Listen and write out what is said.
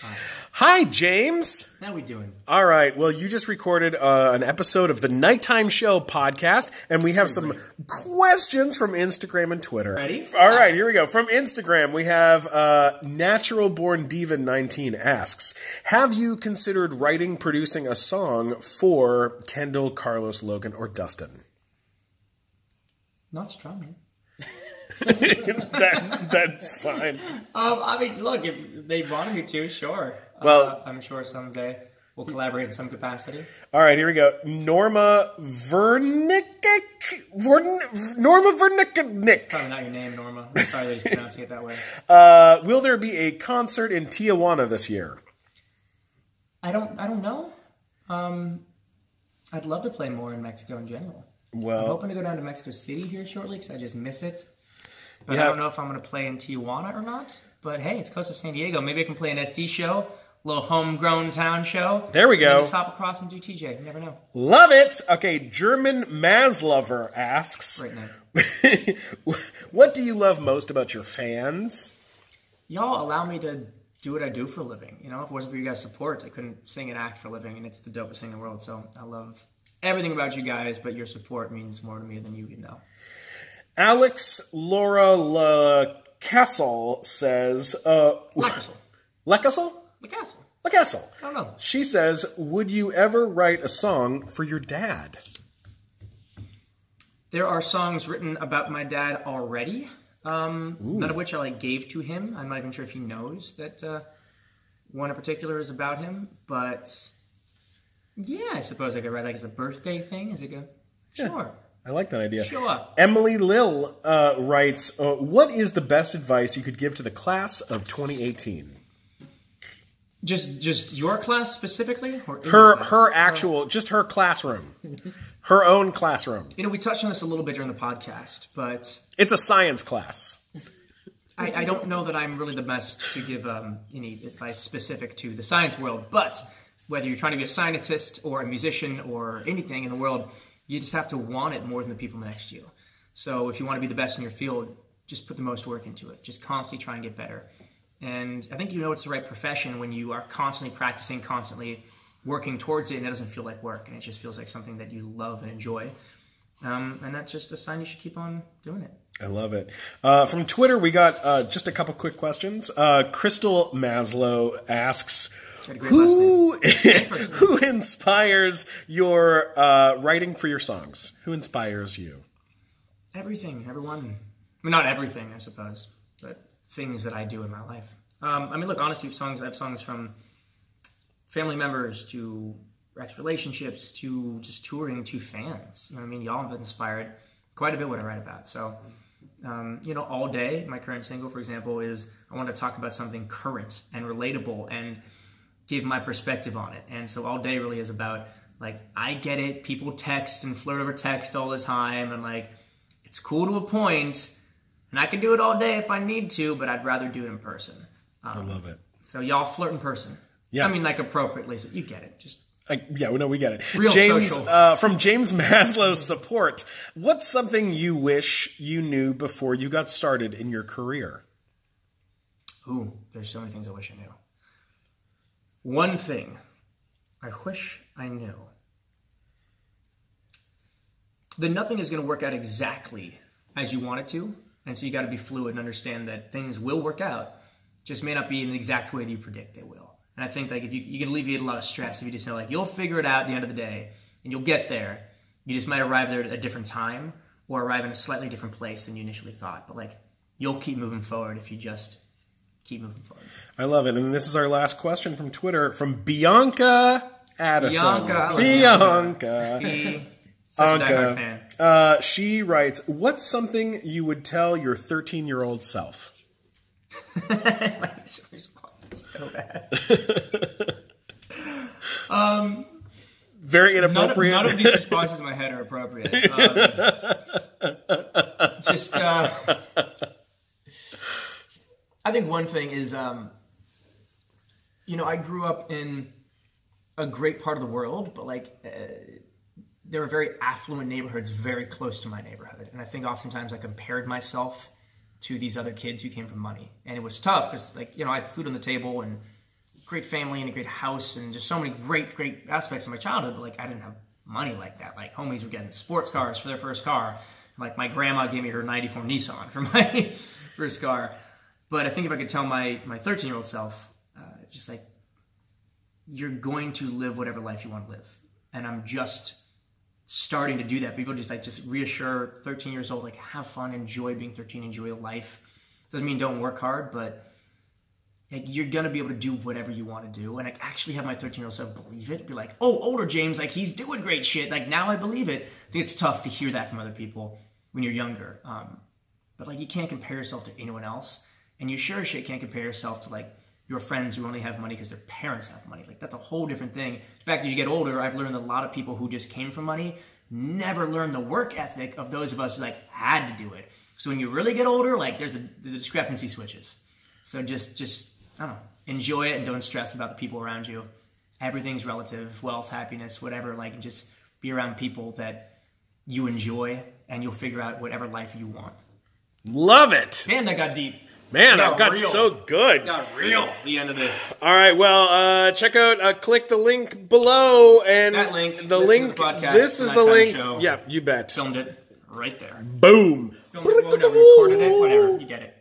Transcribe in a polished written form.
Hi, James. How we doing? All right. Well, you just recorded an episode of the Nighttime Show podcast, and we have some questions from Instagram and Twitter. Ready? All right, here we go. From Instagram, we have Natural Born Diva 19 asks, have you considered writing, producing a song for Kendall, Carlos, Logan, or Dustin? Not strongly. That's fine. I mean, look, if they wanted me to, sure. Well, I'm sure someday we'll collaborate in some capacity. All right, here we go. Norma Vernick. Probably not your name, Norma. I'm sorry that you're pronouncing it that way. Will there be a concert in Tijuana this year? I don't know. I'd love to play more in Mexico in general. Well, I'm hoping to go down to Mexico City here shortly because I just miss it. But yeah. I don't know if I'm going to play in Tijuana or not. But hey, it's close to San Diego. Maybe I can play an SD show, a little homegrown town show. There we go. Just hop across and do TJ. You never know. Love it. Okay, German Maslover asks, Great name. what do you love most about your fans? Y'all allow me to do what I do for a living. You know, if it wasn't for you guys' support, I couldn't sing and act for a living, and it's the dopest thing in the world. So I love everything about you guys, but your support means more to me than you can know. Alex Laura LeCastle says, LeCastle. LeCastle? LeCastle. LeCastle. I don't know. She says, would you ever write a song for your dad? There are songs written about my dad already, none of which I gave to him. I'm not even sure if he knows that one in particular is about him, but yeah, I suppose I could write as a birthday thing. Is it good? Sure. Yeah, I like that idea. Sure. Emily Lill writes, what is the best advice you could give to the class of 2018? Just your class specifically? Or Her actual, just her classroom. Her own classroom. You know, we touched on this a little bit during the podcast, but it's a science class. I don't know that I'm really the best to give any advice specific to the science world, but whether you're trying to be a scientist or a musician or anything in the world, you just have to want it more than the people next to you. So if you want to be the best in your field, just put the most work into it. Just constantly try and get better. And I think you know it's the right profession when you are constantly practicing, constantly working towards it, and it doesn't feel like work, and it just feels like something that you love and enjoy. And that's just a sign you should keep on doing it. I love it. From Twitter, we got just a couple quick questions. Crystal Maslow asks, who inspires your writing for your songs? Who inspires you? Everything, everyone. I mean, not everything, I suppose, but things that I do in my life. I mean, look, honestly, I have songs from family members to relationships to just touring to fans. You know what I mean? Y'all have inspired quite a bit what I write about. So, you know, All Day, my current single, for example, is I want to talk about something current and relatable and give my perspective on it. And so All Day really is about, I get it. People text and flirt over text all the time. And, it's cool to a point. And I can do it all day if I need to, but I'd rather do it in person. I love it. So y'all flirt in person. Yeah. I mean, appropriately. So you get it. Just yeah, no, we get it. Real James, social. From James Maslow's support, what's something you wish you knew before you got started in your career? Ooh, there's so many things I wish I knew. One thing I wish I knew. That nothing is going to work out exactly as you want it to. And so you got to be fluid and understand that things will work out. Just may not be in the exact way that you predict they will. And I think if you can alleviate a lot of stress if you just know you'll figure it out at the end of the day and you'll get there. You just might arrive there at a different time or arrive in a slightly different place than you initially thought. But you'll keep moving forward if you just keep moving forward. I love it. And this is our last question from Twitter from Bianca Addison. Bianca. Such a diehard fan. She writes, what's something you would tell your 13-year-old self? My initial response is so bad. Very inappropriate. None of these responses in my head are appropriate. I think one thing is, you know, I grew up in a great part of the world, but there were very affluent neighborhoods very close to my neighborhood. And I think oftentimes I compared myself to these other kids who came from money. And it was tough because, you know, I had food on the table and great family and a great house and just so many great aspects of my childhood, but like I didn't have money like that. Like homies were getting sports cars for their first car. Like my grandma gave me her 94 Nissan for my first car. But I think if I could tell my 13-year-old self, just like, you're going to live whatever life you want to live. And I'm just starting to do that. People just reassure 13 years old, like have fun, enjoy being 13, enjoy life. Doesn't mean don't work hard, but like you're going to be able to do whatever you want to do. And I actually have my 13-year-old self believe it. Be like, oh, older James, like he's doing great shit. Like now I believe it. I think it's tough to hear that from other people when you're younger. But like you can't compare yourself to anyone else. And you sure as shit can't compare yourself to like your friends who only have money because their parents have money. Like that's a whole different thing. In fact, as you get older, I've learned that a lot of people who just came from money never learned the work ethic of those of us who like had to do it. So when you really get older, like the discrepancy switches. So just I don't know, enjoy it and don't stress about the people around you. Everything's relative, wealth, happiness, whatever. Like just be around people that you enjoy and you'll figure out whatever life you want. Love it. Damn, that got deep. Man, that got so good. Got real at the end of this. All right, well, check out, click the link below. And that link, the link, this is the link. Yeah, you bet. Filmed it right there. Boom. Filmed it, recorded it, whatever. You get it.